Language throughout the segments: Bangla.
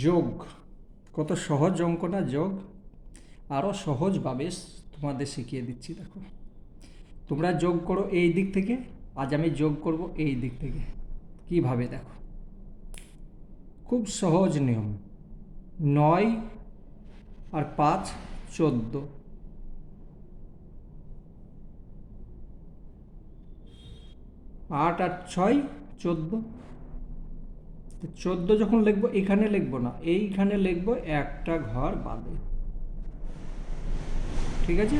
যোগ কত সহজ অঙ্ক না যোগ। আরও সহজভাবে তোমাদের শিখিয়ে দিচ্ছি। দেখো, তোমরা যোগ করো এই দিক থেকে, আজ আমি যোগ করব এই দিক থেকে। কিভাবে দেখো, খুব সহজ নিয়ম। 9 আর 5 14, 8 আর 6 14। 14 যখন লিখবো এখানে লিখবো না, এইখানে লিখবো একটা ঘর বাদে। ঠিক আছে,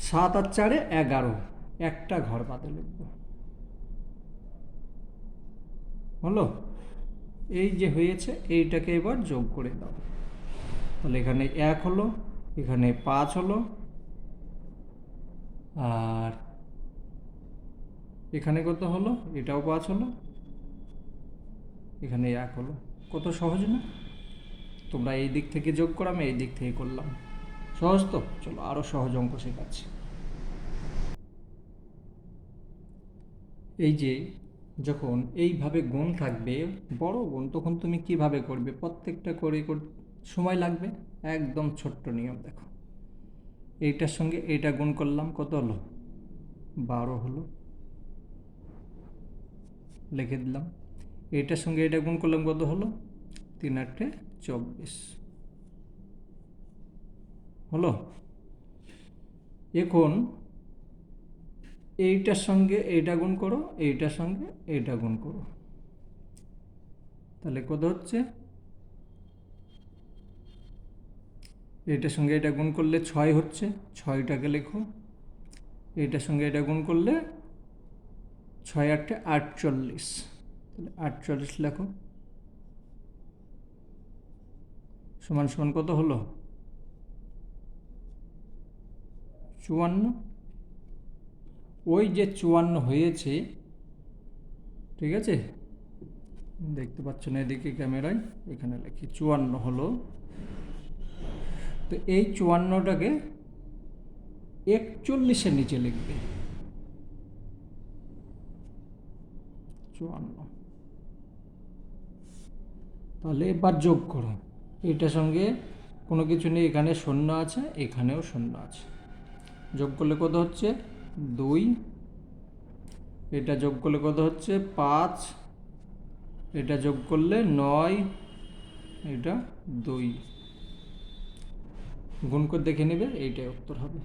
7 আর 4 11, একটা ঘর বাদে লিখবো। হলো? এই যে হয়েছে, এইটাকে এবার যোগ করে দাও। তাহলে এখানে 1 হলো, এখানে 5 হলো, আর এখানে কত হলো? এটাও 5 হলো, এখানে 1 হলো। কত সহজ না? তোমরা এই দিক থেকে যোগ করো, আমি এই দিক থেকে করলাম। সহজ তো? চলো আরও সহজ অঙ্ক শেখাচ্ছি। এই যে যখন এইভাবে গুণ থাকবে, বড় গুণ, তখন তুমি কিভাবে করবে? প্রত্যেকটা করে সময় লাগবে। একদম ছোট্ট নিয়ম। দেখো, এইটার সঙ্গে এইটা গুণ করলাম, কত হলো? 12 হলো, লিখে দিলাম। এইটার সঙ্গে এটা গুণ করলাম, কত হলো? 3 8 24 হলো। এখন এইটার সঙ্গে এইটা গুণ করো, এইটার সঙ্গে এইটা গুণ করো, তাহলে কত হচ্ছে? এইটার সঙ্গে এটা গুণ করলে 6 হচ্ছে, 6টাকে লেখো। এইটার সঙ্গে এটা গুণ করলে 6 8 48, তাহলে 48 লেখো। সমান সমান কত হলো? 54। ওই যে 54 হয়েছে, ঠিক আছে, দেখতে পাচ্ছ না এদিকে ক্যামেরায়, এখানে লিখি 54 হলো। তো এই 54টাকে 41-এর নিচে লিখবে। 54, তাহলে এবার যোগ করো। এটার সঙ্গে কোনো কিছু নেই, এখানে শূন্য আছে, এখানেও শূন্য আছে। যোগ করলে কত হচ্ছে? 2। এটা যোগ করলে কত হচ্ছে? 5। এটা যোগ করলে 9, এটা 2। গুণ করে দেখে নেবে, এইটাই উত্তর হবে।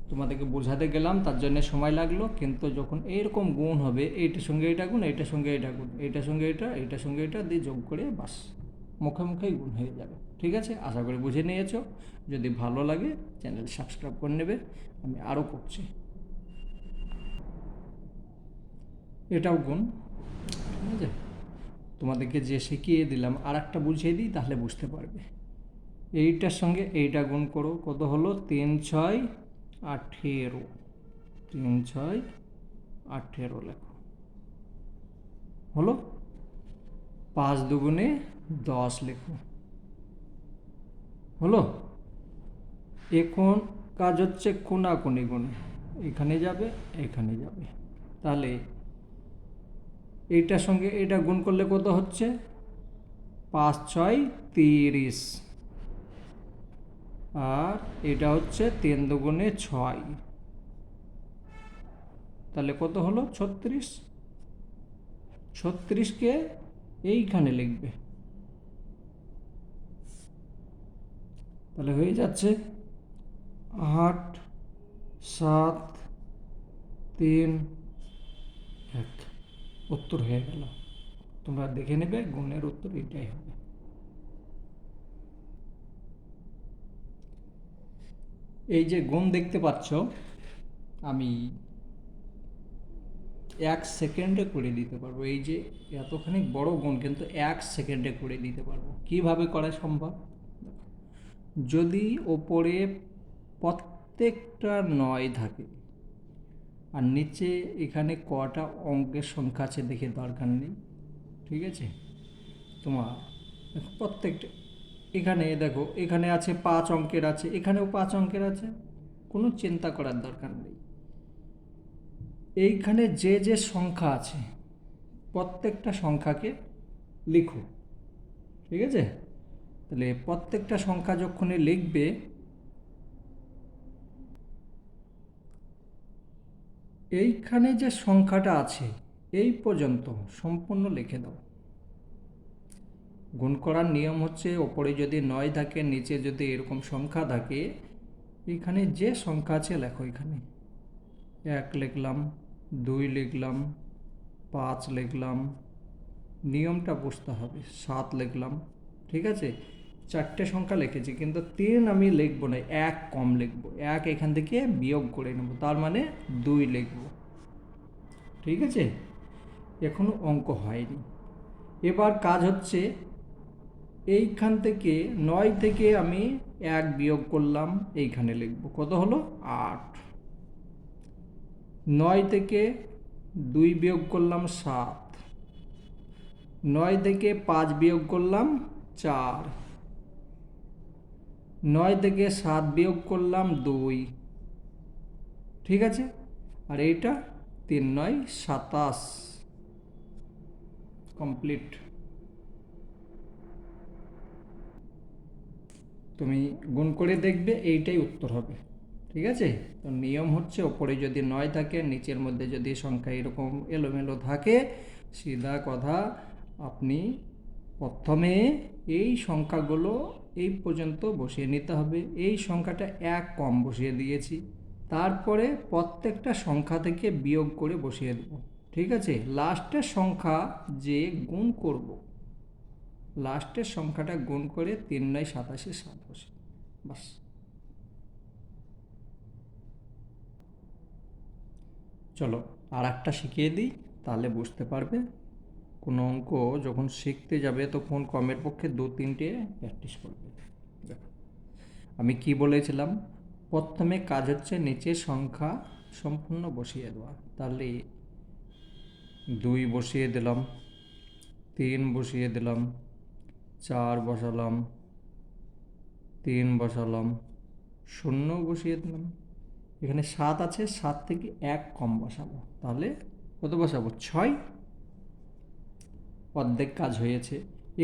তোমাদেরকে বোঝাতে গেলাম, তার জন্য সময় লাগলো, কিন্তু যখন এইরকম গুণ হবে, এইটার সঙ্গে এটা গুণ, এইটার সঙ্গে এটা গুণ, এইটার সঙ্গে এটা, এইটার সঙ্গে এটা দিয়ে যোগ করে বাস মুখে মুখেই গুণ হয়ে যাবে। ঠিক আছে, আশা করি বুঝে নিয়েছো। যদি ভালো লাগে চ্যানেল সাবস্ক্রাইব করে নেবে, আমি আরও করছি। এটাও গুণ। ঠিক আছে, তোমাদেরকে যে শিখিয়ে দিলাম আর একটা বুঝিয়ে দিই, তাহলে বুঝতে পারবে। এইটার সঙ্গে এইটা গুণ করো, কত হলো? 3 6 18, 3 6 18 লেখো। হলো? 5 2 10 লেখো। হলো? এখন কাজ হচ্ছে কোনাকুনি গুণ, এখানে যাবে, এখানে যাবে। তাহলে এইটার সঙ্গে এটা গুণ করলে কত হচ্ছে? 5 6 30, আর এটা হচ্ছে 3 2 6, তাহলে কত হলো? 36। 36কে এইখানে লিখবে, তাহলে হয়ে যাচ্ছে 8 7 3 1। উত্তর হয়ে গেল। তোমরা দেখে নেবে, গুণের উত্তর এটাই হবে। এই যে গুণ দেখতে পাচ্ছ, আমি 1 সেকেন্ডে করে দিতে পারবো। এই যে এতখানি বড় গুণ, কিন্তু 1 সেকেন্ডে করে দিতে পারবো। কিভাবে করা সম্ভব? যদি ওপরে প্রত্যেকটা 9 থাকে, আর নিচে এখানে কটা অঙ্কের সংখ্যা আছে দেখে দরকার নেই। ঠিক আছে, তোমার প্রত্যেকটা, এখানে দেখো, এখানে আছে 5 অঙ্কের আছে, এখানেও 5 অঙ্কের আছে, কোনো চিন্তা করার দরকার নেই। এইখানে যে যে সংখ্যা আছে, প্রত্যেকটা সংখ্যাকে লিখো। ঠিক আছে? তাহলে প্রত্যেকটা সংখ্যা যখনই লিখবে, এইখানে যে সংখ্যাটা আছে এই পর্যন্ত সম্পূর্ণ লিখে দাও। গুণ করার নিয়ম হচ্ছে ওপরে যদি 9 থাকে, নিচে যদি এরকম সংখ্যা থাকে, এখানে যে সংখ্যা আছে লেখো। এখানে 1 লিখলাম, 2 লিখলাম, 5 লিখলাম, নিয়মটা বুঝতে হবে, 7 লিখলাম। ঠিক আছে? 4টে সংখ্যা লিখেছি, কিন্তু 3 আমি লিখবো না, 1 কম লিখবো। 1 এখান থেকে বিয়োগ করে নেব, তার মানে 2 লিখবো। ঠিক আছে? এখনো অঙ্ক হয়নি। এবার কাজ হচ্ছে এইখান থেকে 9 থেকে আমি 1 বিয়োগ করলাম, এইখানে লিখব। কত হলো? 8। 9 থেকে 2 বিয়োগ করলাম, 7। 9 থেকে 5 বিয়োগ করলাম, 4। 9 থেকে 7 বিয়োগ করলাম, 2। ঠিক আছে? আর এইটা 3 9 27, কমপ্লিট। তুমি গুণ করে দেখবে, এইটাই উত্তর হবে। ঠিক আছে? তো নিয়ম হচ্ছে ওপরে যদি 9 থাকে, নিচের মধ্যে যদি সংখ্যা এরকম এলোমেলো থাকে, সিধা কথা, আপনি প্রথমে এই সংখ্যাগুলো এই পর্যন্ত বসিয়ে নিতে হবে। এই সংখ্যাটা 1 কম বসিয়ে দিয়েছি, তারপরে প্রত্যেকটা সংখ্যা থেকে বিয়োগ করে বসিয়ে দেব। ঠিক আছে? লাস্টের সংখ্যা যে গুণ করব, লাস্টের সংখ্যাটা গুণ করে 3 9 87 7 বসে, বাস। চলো আর একটা শিখিয়ে দিই, তাহলে বুঝতে পারবে। কোনো অঙ্ক যখন শিখতে যাবে তখন কমের পক্ষে 2-3টে প্র্যাকটিস করবে। দেখো, আমি কি বলেছিলাম, প্রথমে কাজ হচ্ছে নিচের সংখ্যা সম্পূর্ণ বসিয়ে দেওয়া। তাহলে 2 বসিয়ে দিলাম, 3 বসিয়ে দিলাম, 4 বসালাম, 3 বসালাম, 0 বসিয়ে দিলাম। এখানে 7 আছে, 7 থেকে 1 কম বসাবো, তাহলে কত বসাবো? 6। অর্ধেক কাজ হয়েছে।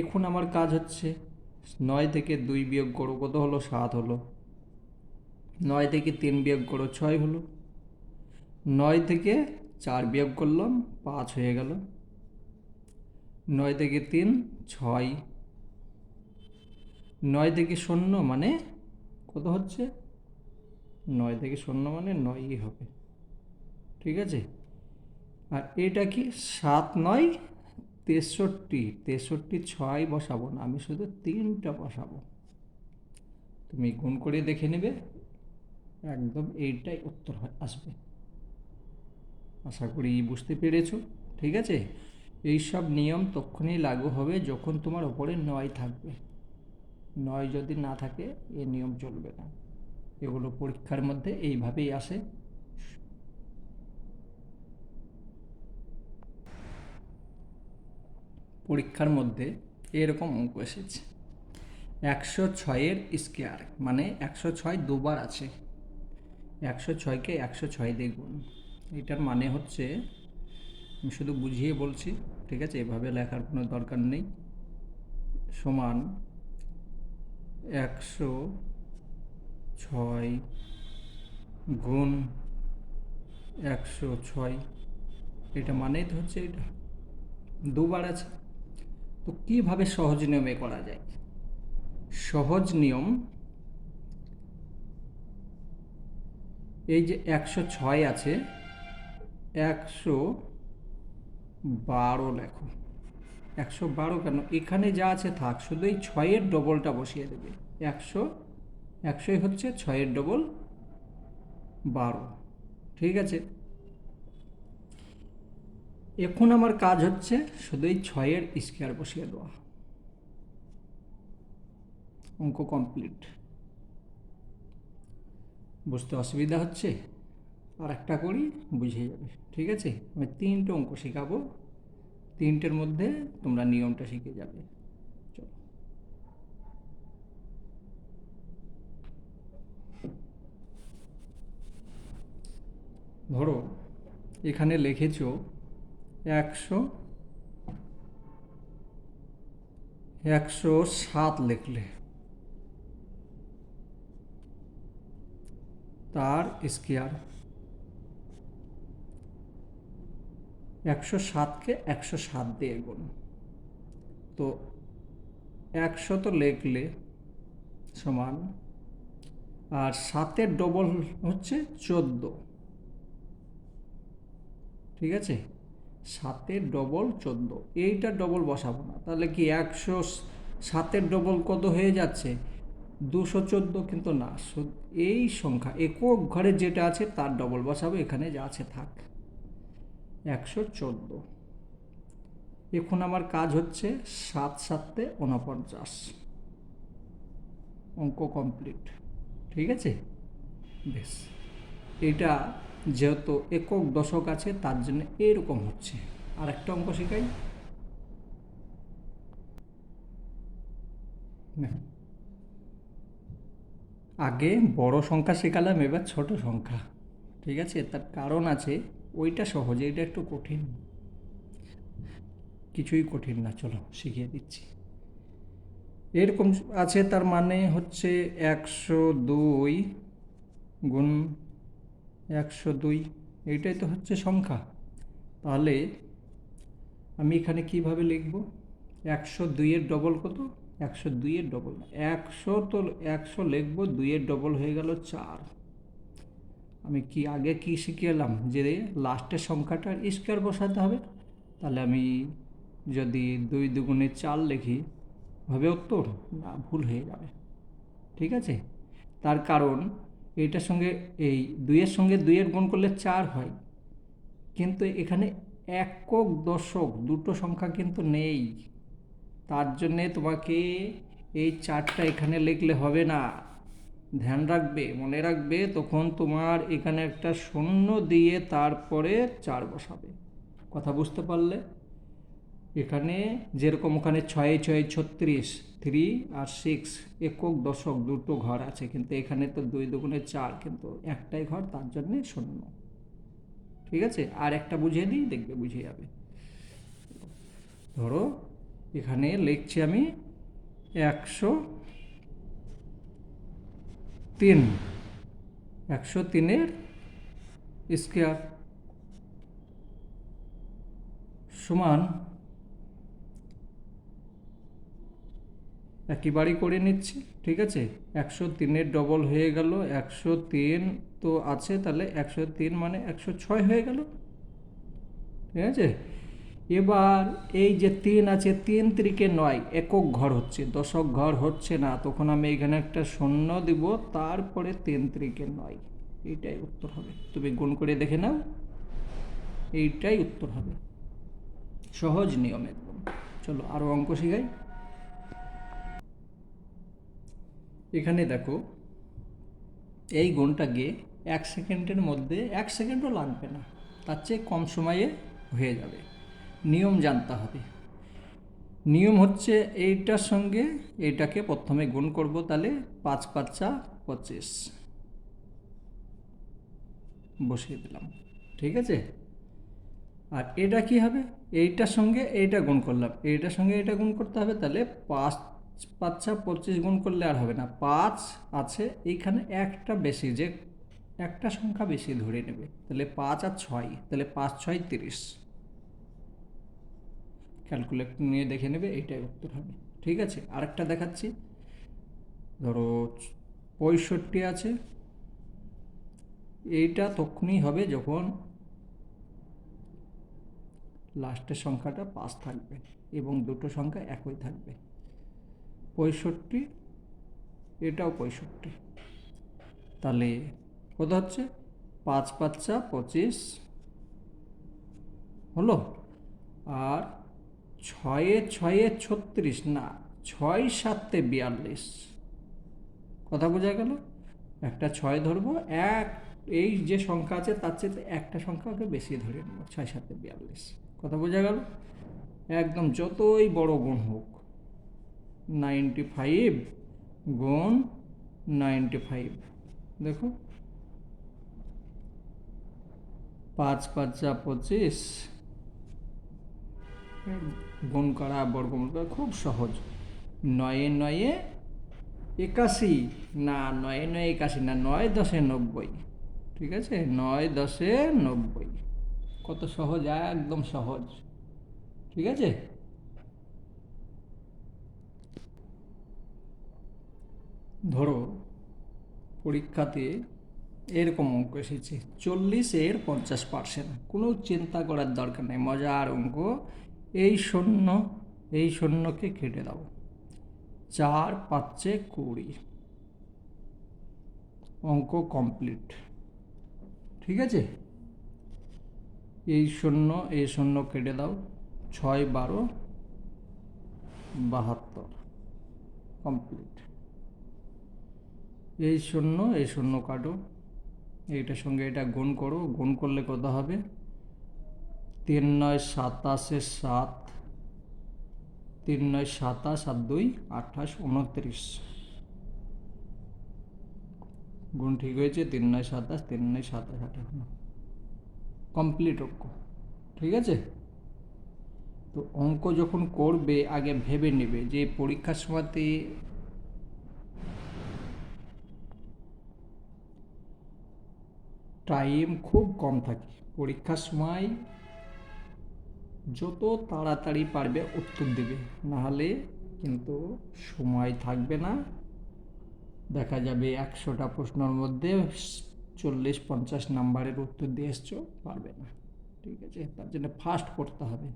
এখন আমার কাজ হচ্ছে 9 থেকে 2 বিয়োগ করো, কত হলো? 7 হলো। 9 থেকে 3 বিয়োগ করো, 6 হলো। 9 থেকে 4 বিয়োগ করলাম, 5 হয়ে গেল। 9 থেকে 3 6। 9 থেকে 0 মানে কত হচ্ছে? 9 থেকে 0 মানে 9ই হবে। ঠিক আছে? আর এটা কি? 7 9 63। 63 6 বসাবো না, আমি শুধু 3টা বসাবো। তুমি গুণ করে দেখে নেবে, একদম এইটাই উত্তর আসবে। আশা করি বুঝতে পেরেছো। ঠিক আছে? এই সব নিয়ম তখনই লাগু হবে যখন তোমার ওপরে 9 থাকবে। 9 যদি না থাকে, এ নিয়ম চলবে না। এগুলো পরীক্ষার মধ্যে এইভাবেই আসে। পরীক্ষার মধ্যে এরকম অঙ্ক এসেছে, 106 স্কোয়ার, মানে 106 দুবার আছে। 106কে 106 দিয়ে গুণ। এটার মানে হচ্ছে, আমি শুধু বুঝিয়ে বলছি, ঠিক আছে? এভাবে লেখার কোনো দরকার নেই। সমান 106 গুণ 106। এটা মানেই তো হচ্ছে এটা দুবার আছে। তো কীভাবে সহজ নিয়মে করা যায়? সহজ নিয়ম, এই যে 106 আছে, 112 লেখো। 112 কেন? এখানে যা আছে থাক, শুধু এই 6-এর ডবলটা বসিয়ে দেবে। 100 হচ্ছে 6-এর ডবল 12। ঠিক আছে? এখন আমার কাজ হচ্ছে শুধু এই 6-এর স্কোয়ার বসিয়ে দেওয়া। অঙ্ক কমপ্লিট। বুঝতে অসুবিধা হচ্ছে? আর একটা করি, বুঝে যাবে। ঠিক আছে? আমি 3টে অঙ্ক শেখাবো, 3টের মধ্যে তোমরা নিয়মটা শিখে যাবে। চলো। ধরো এখানে লিখেছো 100, 107 লিখলে তার স্কোয়ার, 107কে 107 দিয়ে গুণ। তো 100 তো লিখলে সমান, আর 7-এর ডবল হচ্ছে 14, ঠিক আছে? 7-এর ডবল 14, এইটা ডবল বসাবো না, তাহলে কি 107-এর ডবল কত হয়ে যাচ্ছে? 214, কিন্তু না, এই সংখ্যা একক ঘরে যেটা আছে তার ডবল বসাবো, এখানে যা আছে থাক, 114। এখন আমার কাজ হচ্ছে 7-7-এ 49, অঙ্ক কমপ্লিট, ঠিক আছে? বেশ, এটা যেহেতু একক দশক আছে তার জন্য এরকম হচ্ছে। আর একটা অঙ্ক শেখাই, আগে বড় সংখ্যা শেখালাম, এবার ছোট সংখ্যা, ঠিক আছে? তার কারণ আছে, ওইটা সহজে, এটা একটু কঠিন। কিছুই কঠিন না, চলো শিখিয়ে দিচ্ছি। এরকম আছে, তার মানে হচ্ছে 102 গুণ 102, এইটাই তো হচ্ছে সংখ্যা। তাহলে আমি এখানে কিভাবে লিখব? 102-এর ডবল কত? 102-এর ডবল 100, তো 100 লিখব, 2-এর ডবল হয়ে গেল 4। আমি কি আগে কি শিখে এলাম যে লাস্টের সংখ্যাটার স্কোয়ার বসাতে হবে। তাহলে আমি যদি 2 দুগুণে 4 লিখি, হবে উত্তর? না, ভুল হয়ে যাবে, ঠিক আছে? তার কারণ এইটার সঙ্গে এই 2-এর সঙ্গে 2-এর গুণ করলে 4 হয়, কিন্তু এখানে একক দশক দুটো সংখ্যা কিন্তু নেই, তার জন্যে তোমাকে এই 4টা এখানে লিখলে হবে না। ধ্যান রাখবে, মনে রাখবে, তখন তোমার এখানে একটা শূন্য দিয়ে তারপরে 4 বসাবে। কথা বুঝতে পারলে? এখানে যেরকম ওখানে 6-6 36, 3 আর 6 একক দশক দুটো ঘর আছে, কিন্তু এখানে তো 2 দুগুণে 4, কিন্তু একটাই ঘর, তার জন্যে শূন্য, ঠিক আছে? আর একটা বুঝিয়ে দিই, দেখবে বুঝে যাবে। ধরো এখানে লিখছি আমি 103, 103-এর স্কোয়ার সমান, একেবারেই করে নিচ্ছি, ঠিক আছে? 103-এর ডবল হয়ে গেল 103, তো আছে, তাহলে 103 মানে 106 হয়ে গেল, ঠিক আছে? এবার এই যে 3 আছে, 3 3-কে 9, একক ঘর হচ্ছে, দশক ঘর হচ্ছে না, তখন আমি এখানে একটা শূন্য দিব, তারপরে 3 3-কে 9, এইটাই উত্তর হবে। তুমি গুণ করে দেখে নাও, এইটাই উত্তর হবে। সহজ নিয়ম একদম। চলো আরও অঙ্ক শিখাই। এখানে দেখো, এই গুণটাকে 1 সেকেন্ডের মধ্যে, 1 সেকেন্ডও লাগবে না, তার চেয়ে কম সময়ে হয়ে যাবে। নিয়ম জানতে হবে। নিয়ম হচ্ছে এইটার সঙ্গে এইটাকে প্রথমে গুণ করব, তাহলে 5 5 25 বসিয়ে দিলাম, ঠিক আছে? আর এটা কি হবে? এইটার সঙ্গে এইটা গুণ করলাম, এইটার সঙ্গে এটা গুণ করতে হবে, তাহলে 5 5 25 গুণ করলে আর হবে না, 5 আছে এইখানে একটা বেশি, যে একটা সংখ্যা বেশি ধরে নেবে, তাহলে 5 আর 6, তাহলে 5 6 30, ক্যালকুলেটর নিয়ে দেখে নেবে, এইটাই উত্তর হবে, ঠিক আছে? আরেকটা দেখাচ্ছি। ধরো 65 আছে, এইটা তখনই হবে যখন লাস্টের সংখ্যাটা 5 থাকবে এবং দুটো সংখ্যা একই থাকবে। 65, এটাও 65, তাহলে কত হচ্ছে? 5 5 25 হলো, আর 6 6 36 না, 6 7 42, কথা বোঝা গেল? একটা 6 ধরবো, এই যে সংখ্যা আছে তার চেয়ে একটা সংখ্যাকে বেশি ধরে নেব, 6 7 42, কথা বোঝা গেল? একদম যতই বড় গুণ হোক, 95 গুণ 95, দেখো 5 5 25 গুণ করা, বর্গমূল করা খুব সহজ। নয়ে নয়ে 81, না 9 9 81 না, 9 10 90। ঠিক আছে, 9 10 90। কত সহজ, একদম সহজ। ঠিক আছে, ধরো পরীক্ষাতে এরকম অঙ্ক এসেছে 40-এর 50%। কোনো চিন্তা করার দরকার নেই, মজার অঙ্ক। এই শূন্যকে কেটে দাও, 4 5 20। অঙ্ক কমপ্লিট। ঠিক আছে, এই শূন্য কেটে দাও, 6 12 72। কমপ্লিট। এই শূন্য কাটো, এইটার সঙ্গে এটা গুণ করো, গুণ করলে কত হবে? 3 9 27 7, 3 9 27 আর 2 28 29। গুণ ঠিক হয়েছে, 3 9 27, 3 9 27 28। কমপ্লিট অঙ্ক। ঠিক আছে, তো অঙ্ক যখন করবে আগে ভেবে নেবে যে পরীক্ষার সময়তে টাইম খুব কম থাকে। পরীক্ষার সময় যত তাড়াতাড়ি পারবে উত্তর দেবে, নাহলে কিন্তু সময় থাকবে না। দেখা যাবে 100টা প্রশ্নের মধ্যে 40-50 নাম্বারের উত্তর দিয়ে এসছো, পারবে না। ঠিক আছে, তার জন্য ফাস্ট করতে হবে।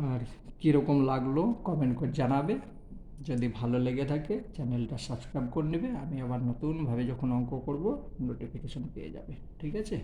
আর কীরকম লাগলো কমেন্ট করে জানাবে। যদি ভালো লেগে থাকে চ্যানেলটা সাবস্ক্রাইব করে নেবে, আমি আবার নতুনভাবে যখন অঙ্ক করব নোটিফিকেশন পেয়ে যাবে। ঠিক আছে।